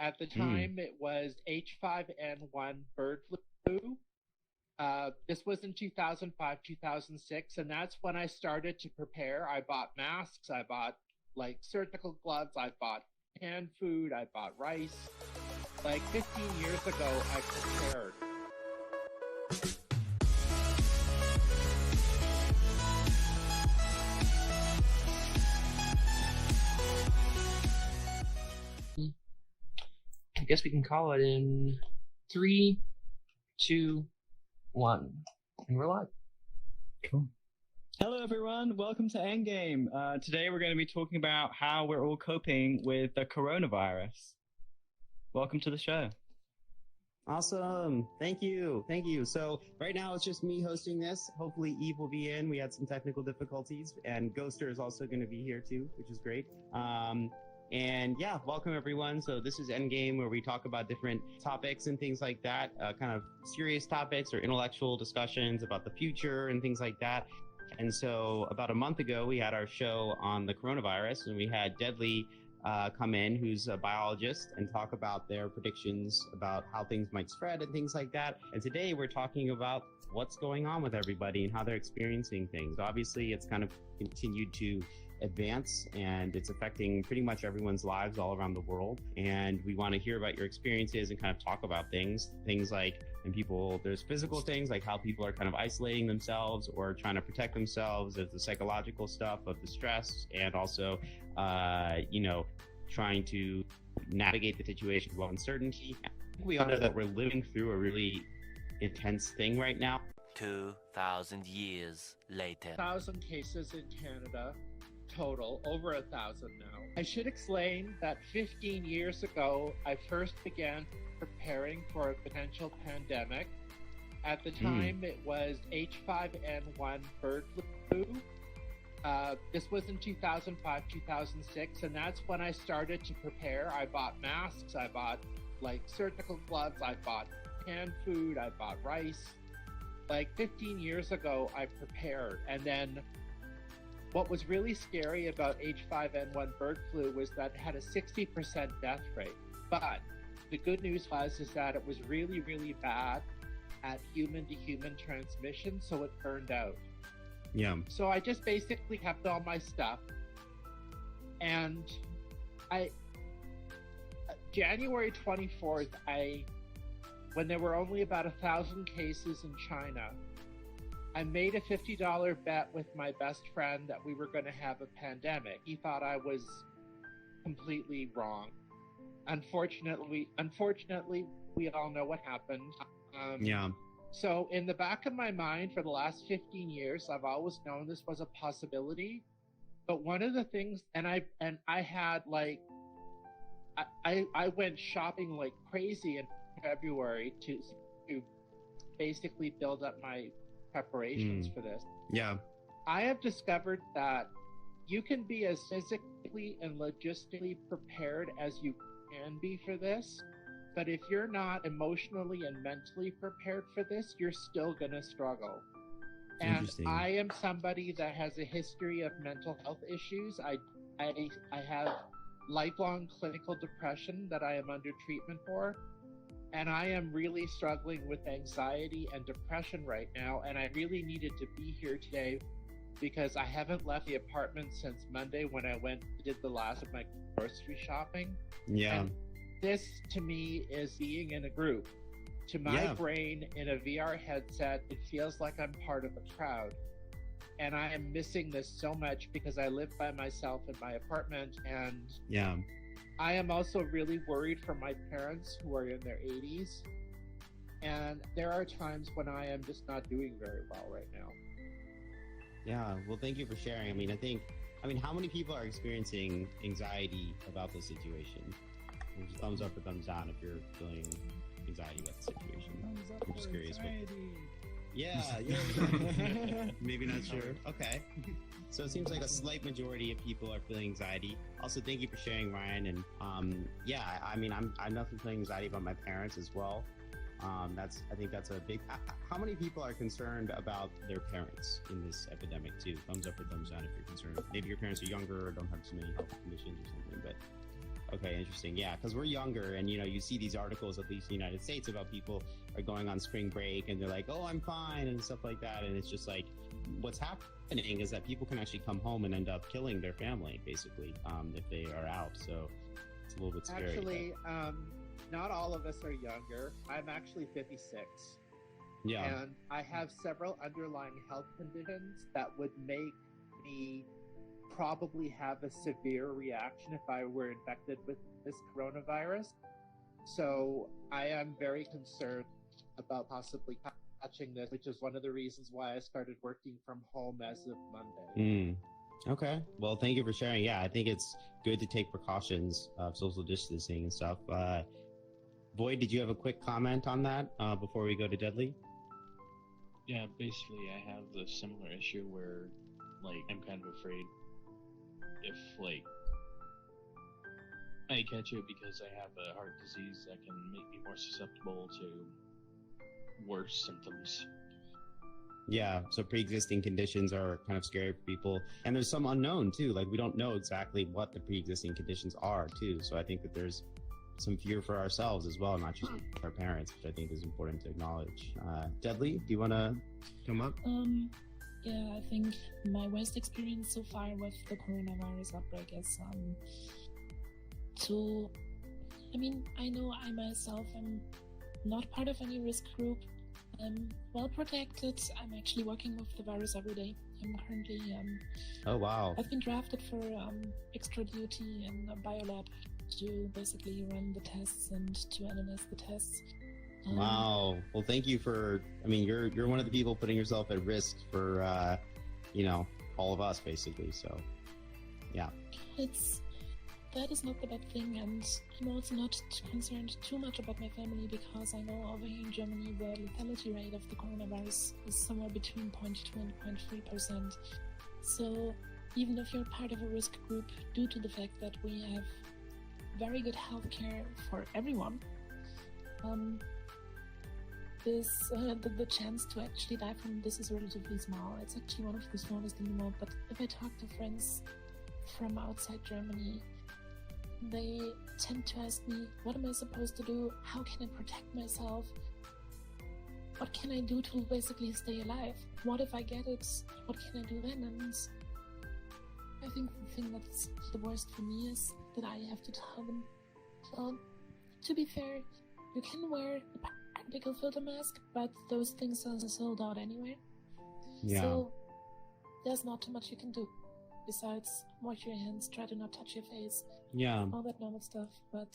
At the time, it was H5N1 bird flu. This was in 2005, 2006, and that's when I started to prepare. I bought masks, I bought like surgical gloves, I bought canned food, I bought rice. Like 15 years ago, I prepared. I guess we can call it in 3, 2, 1, and we're live. Cool. Hello, everyone. Welcome to Endgame. Today, we're going to be talking about how we're all coping with the coronavirus. Welcome to the show. Awesome. Thank you. Thank you. So right now, it's just me hosting this. Hopefully, Eve will be in. We had some technical difficulties, and Ghoster is also going to be here, too, which is great. And yeah, welcome everyone. So this is Endgame, where we talk about different topics and things like that, kind of serious topics or intellectual discussions about the future and things like that. And so about a month ago, we had our show on the coronavirus, and we had Deadly come in, who's a biologist, and talk about their predictions about how things might spread and things like that. And today we're talking about what's going on with everybody and how they're experiencing things. Obviously, it's kind of continued to advance, and it's affecting pretty much everyone's lives all around the world. And we want to hear about your experiences and kind of talk about things like, and people, there's physical things like how people are kind of isolating themselves or trying to protect themselves. There's the psychological stuff of the stress, and also, trying to navigate the situation of uncertainty. I think we all know that we're living through a really intense thing right now. 2,000 years later. 1,000 cases in Canada. Total, over 1,000 now. I should explain that 15 years ago, I first began preparing for a potential pandemic. At the time, it was H5N1 bird flu. This was in 2005, 2006, and that's when I started to prepare. I bought masks, I bought like surgical gloves, I bought canned food, I bought rice. Like 15 years ago, I prepared, and then what was really scary about H5N1 bird flu was that it had a 60% death rate. But the good news is that it was really, really bad at human-to-human transmission, so it burned out. Yeah. So I just basically kept all my stuff. And January 24th, when there were only about 1,000 cases in China, I made a $50 bet with my best friend that we were going to have a pandemic. He thought I was completely wrong. Unfortunately, we all know what happened. Yeah. So in the back of my mind for the last 15 years, I've always known this was a possibility. But one of the things, and I had like, I went shopping like crazy in February to basically build up my preparations for this. Yeah. I have discovered that you can be as physically and logistically prepared as you can be for this, but if you're not emotionally and mentally prepared for this, you're still gonna struggle. And I am somebody that has a history of mental health issues. I have lifelong clinical depression that I am under treatment for. And I am really struggling with anxiety and depression right now. And I really needed to be here today because I haven't left the apartment since Monday when I did the last of my grocery shopping. Yeah. And this to me is being in a group. To my brain in a VR headset, it feels like I'm part of a crowd. And I am missing this so much because I live by myself in my apartment. And I am also really worried for my parents who are in their 80s. And there are times when I am just not doing very well right now. Yeah, well, thank you for sharing. I mean, how many people are experiencing anxiety about this situation? There's a thumbs up or thumbs down if you're feeling anxiety about the situation. Thumbs up I'm just for curious. anxiety. Yeah. Maybe not sure. Okay. So it seems like a slight majority of people are feeling anxiety. Also, thank you for sharing, Ryan. And I'm definitely feeling anxiety about my parents as well. I think that's a big. How many people are concerned about their parents in this epidemic too? Thumbs up or thumbs down if you're concerned. Maybe your parents are younger or don't have so many health conditions or something. But Okay, interesting. Yeah, because we're younger, and you see these articles, at least in the United States, about people are going on spring break and they're like, "Oh, I'm fine," and stuff like that. And it's just like, what's happening is that people can actually come home and end up killing their family, basically, if they are out. So it's a little bit scary. Actually, not all of us are younger. I'm actually 56. Yeah. And I have several underlying health conditions that would make me probably have a severe reaction if I were infected with this coronavirus. So I am very concerned about possibly catching this, which is one of the reasons why I started working from home as of Monday. Okay. Well, thank you for sharing. Yeah, I think it's good to take precautions of social distancing and stuff. Boyd, did you have a quick comment on that before we go to Deadly? Yeah, basically I have the similar issue where, I'm kind of afraid if, I catch it because I have a heart disease that can make me more susceptible to worse symptoms. Yeah, so pre-existing conditions are kind of scary for people. And there's some unknown, too. We don't know exactly what the pre-existing conditions are, too. So I think that there's some fear for ourselves as well, not just our parents, which I think is important to acknowledge. Deadly, do you want to come up? Yeah, I think my worst experience so far with the coronavirus outbreak is I know I myself am not part of any risk group. I'm well protected. I'm actually working with the virus every day. I'm currently oh wow. I've been drafted for extra duty in a biolab to basically run the tests and to analyze the tests. Wow. Well, thank you for, you're one of the people putting yourself at risk for, all of us, basically. So, yeah. That is not the bad thing, and I'm also not concerned too much about my family because I know over here in Germany the lethality rate of the coronavirus is somewhere between 0.2 and 0.3%. So even if you're part of a risk group, due to the fact that we have very good healthcare for everyone, the chance to actually die from this is relatively small. It's actually one of the smallest in the world. But if I talk to friends from outside Germany, they tend to ask me, what am I supposed to do? How can I protect myself? What can I do to basically stay alive? What if I get it? What can I do then? And I think the thing that's the worst for me is that I have to tell them, well, to be fair, you can wear a particle filter mask, but those things are sold out anyway. Yeah. So there's not too much you can do besides wash your hands, try to not touch your face, all that normal stuff. But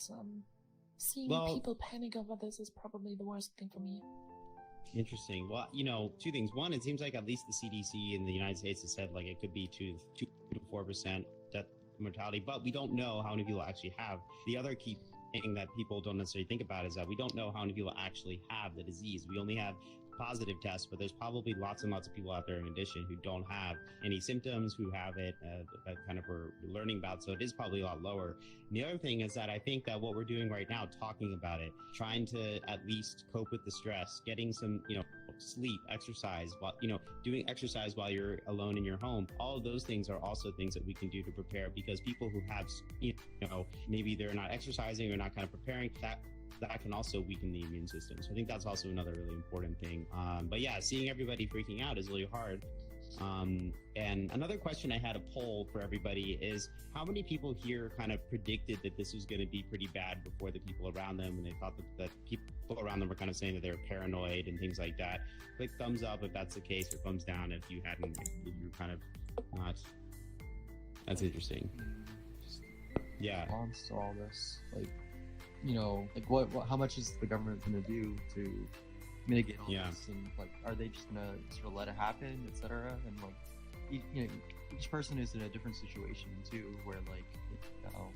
seeing people panic over this is probably the worst thing for me. Interesting. Well, two things. One, it seems like at least the CDC in the United States has said it could be 2 to 4% death mortality, but we don't know how many people actually have. The other key thing that people don't necessarily think about is that we don't know how many people actually have the disease. We only have positive tests, but there's probably lots and lots of people out there in addition who don't have any symptoms, who have it, that kind of we're learning about. So it is probably a lot lower. And the other thing is that I think that what we're doing right now, talking about it, trying to at least cope with the stress, getting some, sleep, exercise, while, doing exercise while you're alone in your home, all of those things are also things that we can do to prepare, because people who have, maybe they're not exercising or not kind of preparing, that can also weaken the immune system. So I think that's also another really important thing. But yeah, seeing everybody freaking out is really hard. And another question I had a poll for everybody is, how many people here kind of predicted that this was going to be pretty bad before the people around them, and they thought that people around them were kind of saying that they were paranoid and things like that? Click thumbs up if that's the case, or thumbs down if you hadn't, if you're kind of not. That's interesting. Yeah. Response to all this, what how much is the government going to do to mitigate all this? And are they just going to sort of let it happen, etc.? And each person is in a different situation too, where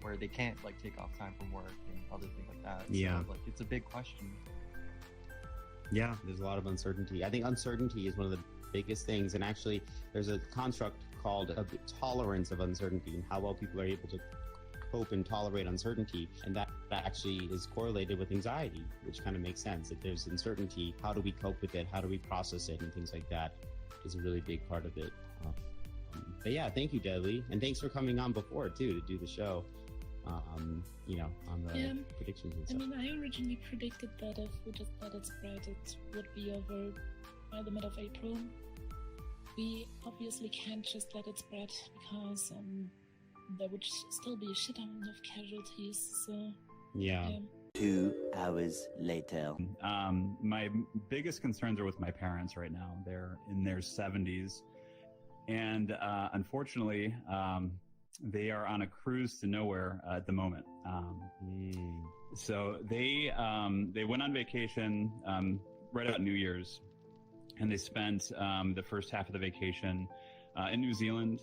where they can't take off time from work and other things like that. So, it's a big question. Yeah, there's a lot of uncertainty. I think uncertainty is one of the biggest things, and actually there's a construct called a tolerance of uncertainty, and how well people are able to cope and tolerate uncertainty, and that actually is correlated with anxiety, which kind of makes sense. If there's uncertainty, how do we cope with it? How do we process it? And things like that is a really big part of it. But yeah, thank you, Deadly, and thanks for coming on before too to do the show. on the predictions and stuff. I mean, I originally predicted that if we just let it spread, it would be over by the mid of April. We obviously can't just let it spread because there would still be a shit ton of casualties. So yeah. 2 hours later. My biggest concerns are with my parents right now. They're in their 70s. And unfortunately, they are on a cruise to nowhere at the moment. So they went on vacation right about New Year's, and they spent the first half of the vacation in New Zealand,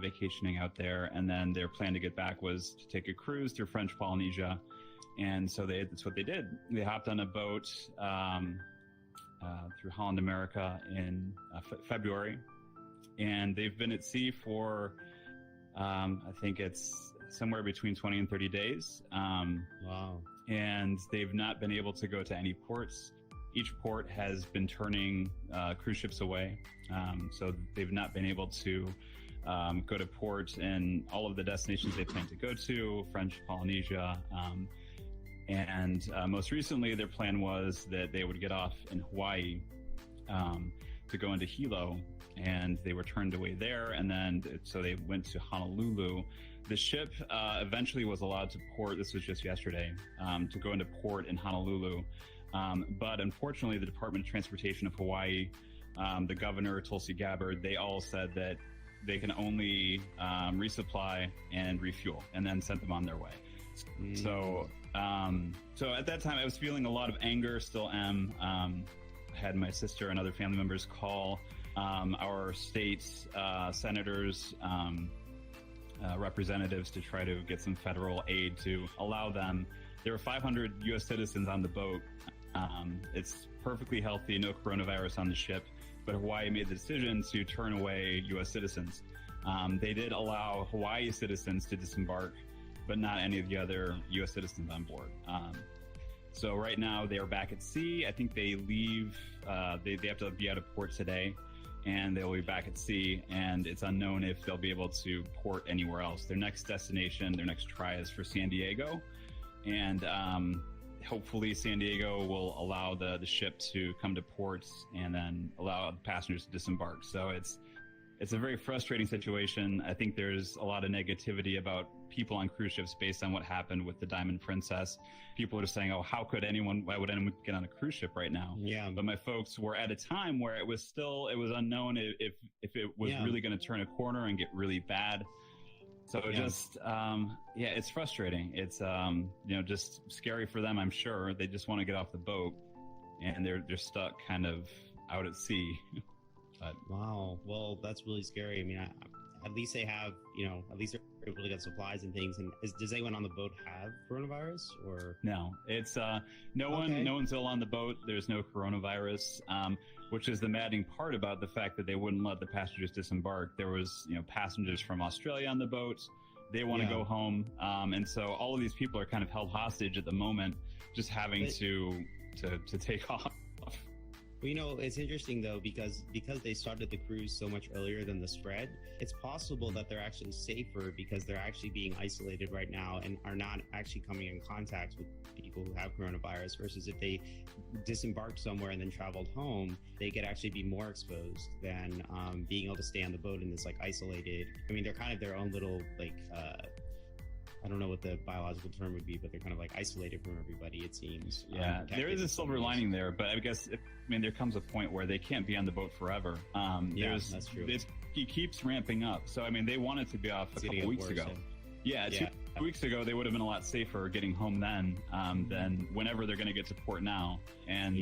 vacationing out there. And then their plan to get back was to take a cruise through French Polynesia. And so that's what they did. They hopped on a boat through Holland, America in February. And they've been at sea for, I think it's somewhere between 20 and 30 days. Wow. And they've not been able to go to any ports. Each port has been turning cruise ships away. So they've not been able to go to port in all of the destinations they plan to go to, French Polynesia. And most recently, their plan was that they would get off in Hawaii to go into Hilo, and they were turned away there. And then, so they went to Honolulu. The ship eventually was allowed to port, this was just yesterday, to go into port in Honolulu. But unfortunately, the Department of Transportation of Hawaii, the governor, Tulsi Gabbard, they all said that they can only resupply and refuel, and then send them on their way. So at that time, I was feeling a lot of anger, still am. I had my sister and other family members call our state senators, representatives to try to get some federal aid to allow them. There were 500 U.S. citizens on the boat. It's perfectly healthy, no coronavirus on the ship, but Hawaii made the decision to turn away U.S. citizens. They did allow Hawaii citizens to disembark, but not any of the other U.S. citizens on board. So right now they are back at sea. I think they leave, they have to be out of port today, and they'll be back at sea, and it's unknown if they'll be able to port anywhere else. Their next destination, their next try is for San Diego, and hopefully San Diego will allow the ship to come to ports and then allow the passengers to disembark. So it's a very frustrating situation. I think there's a lot of negativity about people on cruise ships based on what happened with the Diamond Princess. People are saying, oh, why would anyone get on a cruise ship right now? Yeah. But my folks were at a time where it was unknown if it was really going to turn a corner and get really bad. So it's frustrating. It's, just scary for them, I'm sure. They just want to get off the boat, and they're stuck kind of out at sea. But wow. Well, that's really scary. I mean, at least they have, at least they're able to get supplies and things. And does anyone on the boat have coronavirus, or? No, it's no one's ill on the boat. There's no coronavirus, which is the maddening part about the fact that they wouldn't let the passengers disembark. There was, passengers from Australia on the boat. They want to go home. And so all of these people are kind of held hostage at the moment, just having to take off. Well, it's interesting though, because they started the cruise so much earlier than the spread, it's possible that they're actually safer because they're actually being isolated right now and are not actually coming in contact with people who have coronavirus, versus if they disembarked somewhere and then traveled home, they could actually be more exposed than being able to stay on the boat in this isolated. I mean, they're kind of their own little I don't know what the biological term would be, but they're kind of isolated from everybody, it seems. Yeah, there is a silver lining there, but I guess, there comes a point where they can't be on the boat forever. That's true. It keeps ramping up. So, they wanted to be off a couple weeks ago. Yeah, 2 weeks ago, they would have been a lot safer getting home then than whenever they're going to get to port now. And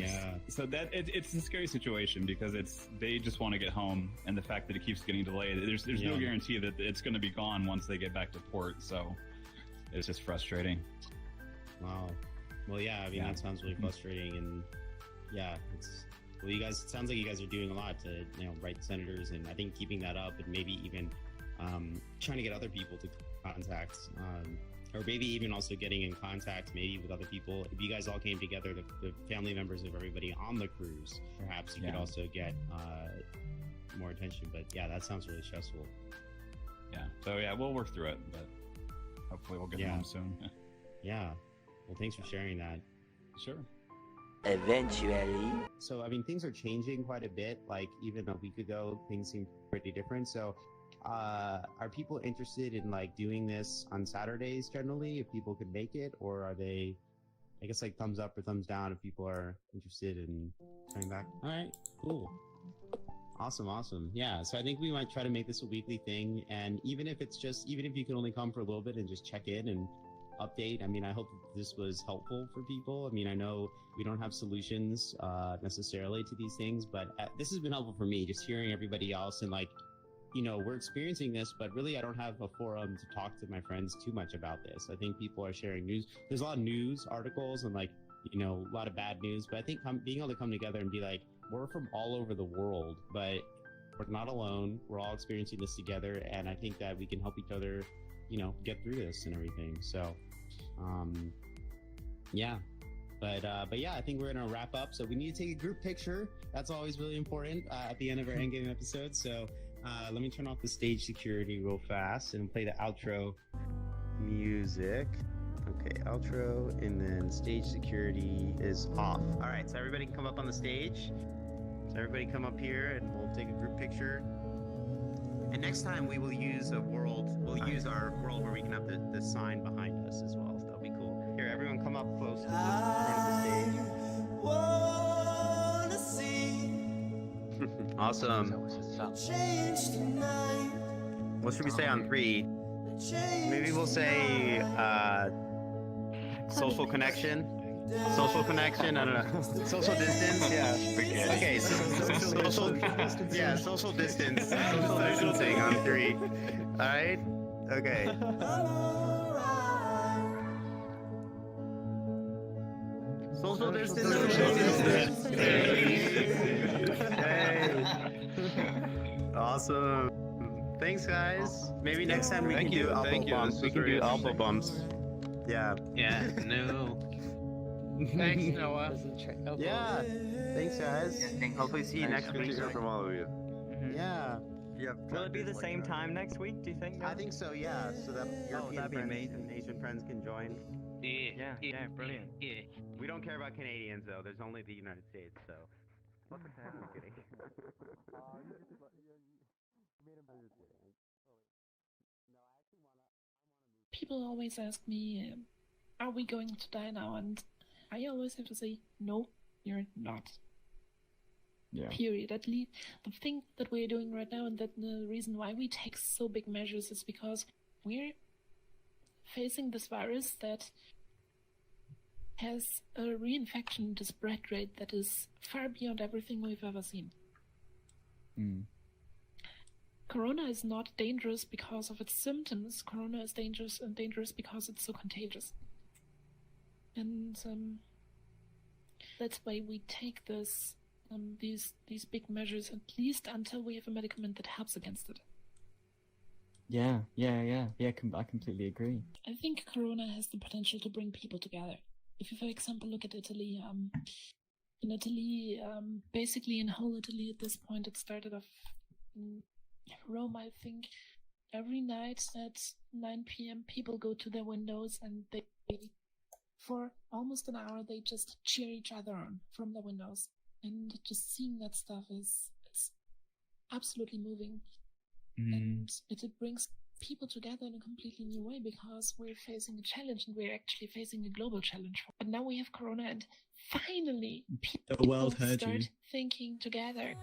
so it's a scary situation because they just want to get home, and the fact that it keeps getting delayed, there's no guarantee that it's going to be gone once they get back to port. So it's just frustrating. Wow. Well, that sounds really frustrating, and it sounds like you guys are doing a lot to write senators, and I think keeping that up, and maybe even trying to get other people to contact, or maybe even also getting in contact maybe with other people. If you guys all came together, the family members of everybody on the cruise, perhaps you could also get more attention. But that sounds really stressful. Yeah. So we'll work through it, but hopefully we'll get Yeah. home soon. Yeah. Well, thanks for sharing that. Sure. Eventually. So, I mean, things are changing quite a bit. Like, even a week ago, things seemed pretty different. So, are people interested in like doing this on Saturdays generally, if people could make it, or are they, I guess, like thumbs up or thumbs down if people are interested in coming back? All right, cool. Awesome. Yeah. So I think we might try to make this a weekly thing. And even if you can only come for a little bit and just check in and update. I mean, I hope this was helpful for people. I mean, I know we don't have solutions necessarily to these things, but this has been helpful for me, just hearing everybody else and like, you know, we're experiencing this, but really I don't have a forum to talk to my friends too much about this. I think people are sharing news. There's a lot of news articles and like, you know, a lot of bad news, but I think being able to come together and be like, we're from all over the world, but we're not alone. We're all experiencing this together. And I think that we can help each other, you know, get through this and everything. So, yeah. But yeah, I think we're gonna wrap up. So we need to take a group picture. That's always really important at the end of our endgame episode. So let me turn off the stage security real fast and play the outro music. Okay, outro, and then stage security is off. All right, so everybody can come up on the stage. So everybody come up here and we'll take a group picture. And next time we will use our world where we can have the sign behind us as well. So that'll be cool. Here, everyone come up close to the front of the stage. Awesome. What should we say on 3? Maybe we'll say social connection. Social connection, I don't know. Social distance, yeah. Okay, social distance. Social distancing on 3. All right? Okay. Social distance. Hey. Awesome. Thanks, guys. Maybe next time we can do elbow bumps. We can do elbow bumps. Yeah. Yeah, no. Thanks, Noah. Yeah. Thanks, guys. Hopefully see you next week. From all of you. Yeah. Will it be the same time next week, do you think? I think so, yeah. So that European that'd be friends amazing. and Asian friends can join. Yeah, brilliant. Yeah. We don't care about Canadians, though. There's only the United States, so. I'm kidding. People always ask me, are we going to die now? And I always have to say, no, you're not. Yeah. Period. At least the thing that we're doing right now, and that the reason why we take so big measures is because we're facing this virus that has a reinfection, the spread rate that is far beyond everything we've ever seen. Corona is not dangerous because of its symptoms. Corona is dangerous because it's so contagious. And that's why we take this these big measures, at least until we have a medicament that helps against it. Yeah, I completely agree. I think Corona has the potential to bring people together. If you, for example, look at Italy, in Italy, basically in whole Italy at this point, it started off in Rome, I think. Every night at 9 p.m. people go to their windows and they, for almost an hour, they just cheer each other on from the windows. And just seeing that stuff is absolutely moving. And it brings people together in a completely new way, because we're facing a challenge, and we're actually facing a global challenge. But now we have Corona, and finally people world heard start you. thinking together.